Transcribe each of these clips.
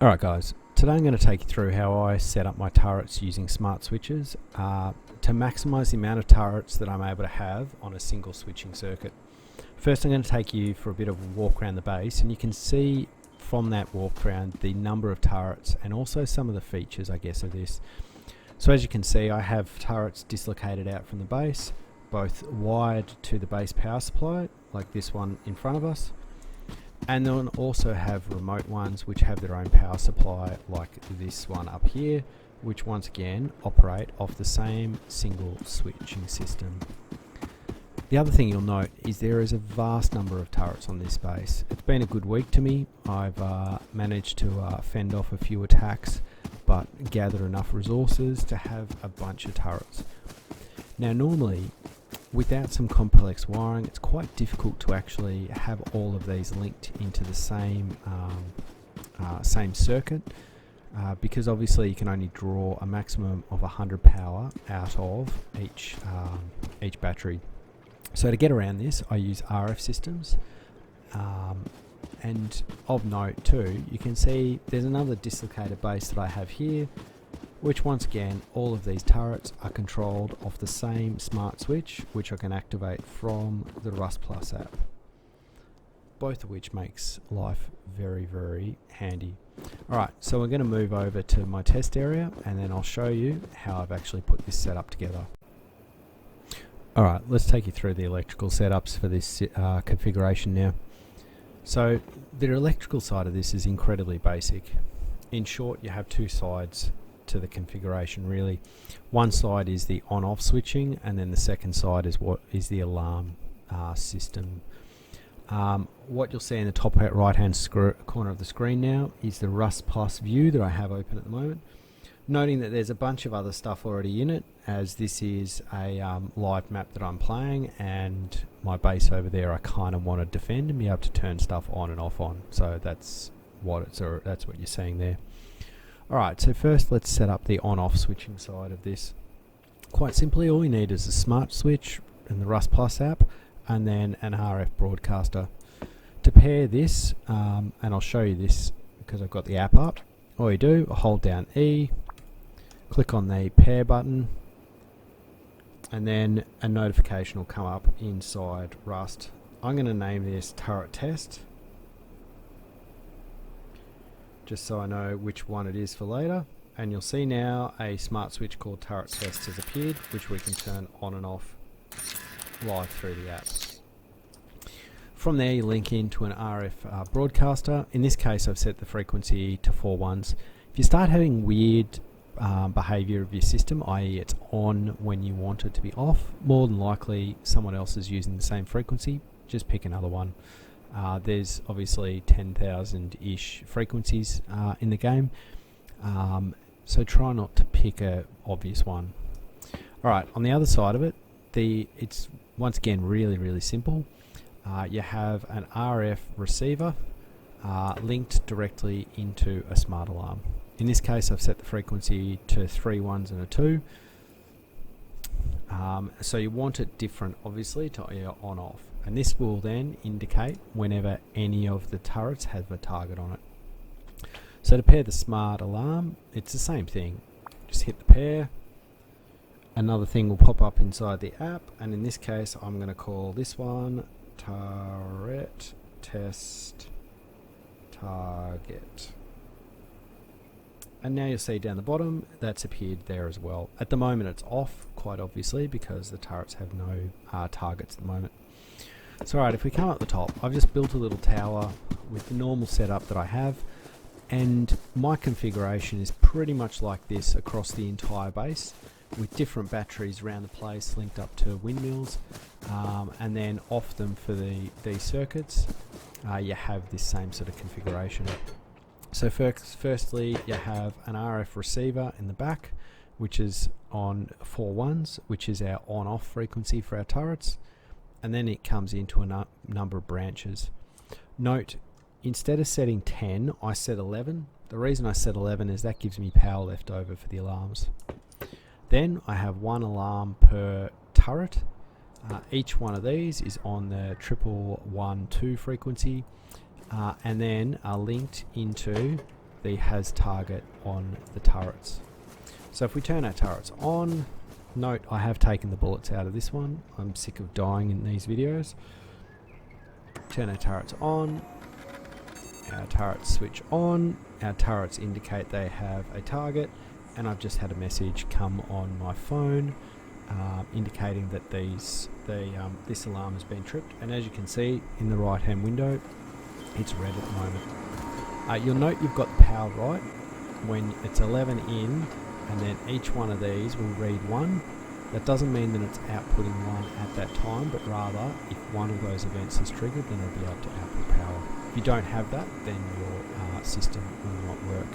Alright guys, today I'm going to take you through how I set up my turrets using smart switches to maximise the amount of turrets that I'm able to have on a single switching circuit. First I'm going to take you for a bit of a walk around the base, and you can see from that walk around the number of turrets and also some of the features, I guess, of this. So as you can see, I have turrets dislocated out from the base, both wired to the base power supply, like this one in front of us, and then also have remote ones which have their own power supply, like this one up here, which once again operate off the same single switching system. The other thing you'll note is there is a vast number of turrets on this base. It's been a good week to me. I've managed to fend off a few attacks, but gather enough resources to have a bunch of turrets. Now normally, without some complex wiring, it's quite difficult to actually have all of these linked into the same circuit, because obviously you can only draw a maximum of 100 power out of each battery. So to get around this, I use RF systems, and of note too, you can see there's another dislocated base that I have here, which once again, all of these turrets are controlled off the same smart switch, which I can activate from the Rust Plus app. Both of which makes life very, very handy. Alright, so we're going to move over to my test area, and then I'll show you how I've actually put this setup together. Alright, let's take you through the electrical setups for this configuration now. So the electrical side of this is incredibly basic. In short, you have two sides to the configuration really. One side is the on-off switching, and then the second side is what is the alarm system. What you'll see in the top right hand corner of the screen now is the Rust Plus view that I have open at the moment, noting that there's a bunch of other stuff already in it, as this is a live map that I'm playing, and my base over there I kind of want to defend and be able to turn stuff on and off on. So that's what you're seeing there. Alright, so first let's set up the on-off switching side of this. Quite simply, all we need is a smart switch and the Rust Plus app, and then an RF broadcaster. To pair this, and I'll show you this because I've got the app up, all you do, hold down E, click on the pair button, and then a notification will come up inside Rust. I'm going to name this turret test, just so I know which one it is for later. And you'll see now a smart switch called turret test has appeared, which we can turn on and off live through the app. From there you link into an RF broadcaster. In this case I've set the frequency to 4 ones. If you start having weird behavior of your system, i.e. it's on when you want it to be off, more than likely someone else is using the same frequency. Just pick another one. There's obviously 10,000-ish frequencies in the game, so try not to pick a obvious one. Alright, on the other side of it, it's once again really simple. You have an RF receiver linked directly into a smart alarm. In this case I've set the frequency to 3 ones and a 2. So you want it different obviously to your on-off. And this will then indicate whenever any of the turrets have a target on it. So to pair the smart alarm, it's the same thing. Just hit the pair. Another thing will pop up inside the app, and in this case I'm going to call this one turret test target. And now you'll see down the bottom that's appeared there as well. At the moment it's off, quite obviously, because the turrets have no targets at the moment. So alright, if we come up the top, I've just built a little tower with the normal setup that I have, and my configuration is pretty much like this across the entire base, with different batteries around the place linked up to windmills, and then off them for these circuits you have this same sort of configuration. So firstly you have an RF receiver in the back, which is on 4 ones, which is our on-off frequency for our turrets. And then it comes into a number of branches. Note, instead of setting 10, I set 11. The reason I set 11 is that gives me power left over for the alarms. Then I have 1 alarm per turret. Each one of these is on the 1112 frequency, and then are linked into the has target on the turrets. So if we turn our turrets on, note I have taken the bullets out of this one. I'm sick of dying in these videos. Turn our turrets on. Our turrets switch on. Our turrets indicate they have a target, and I've just had a message come on my phone indicating that this alarm has been tripped. And as you can see in the right hand window, it's red at the moment. You'll note you've got the power right when it's 11 in, and then each one of these will read 1. That doesn't mean that it's outputting 1 at that time, but rather if one of those events is triggered, then it'll be able to output power. If you don't have that, then your system will not work.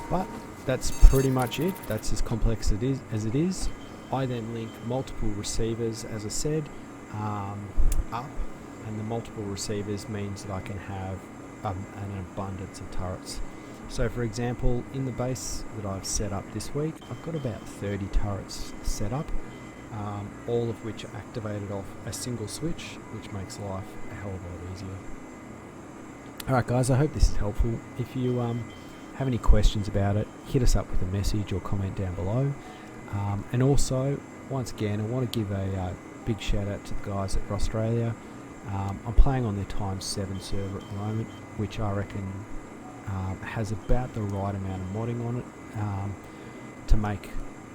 But that's pretty much it. That's as complex as it is. I then link multiple receivers, as I said, up, and the multiple receivers means that I can have an abundance of turrets. So for example, in the base that I've set up this week, I've got about 30 turrets set up, all of which are activated off a single switch, which makes life a hell of a lot easier. Alright guys, I hope this is helpful. If you have any questions about it, hit us up with a message or comment down below. And also, once again, I want to give a big shout out to the guys at Rustraya. I'm playing on their ×7 server at the moment, which I reckon has about the right amount of modding on it to make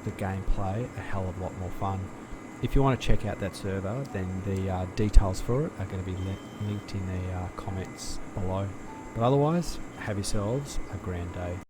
the gameplay a hell of a lot more fun. If you want to check out that server, then the details for it are going to be linked in the comments below. But otherwise, have yourselves a grand day.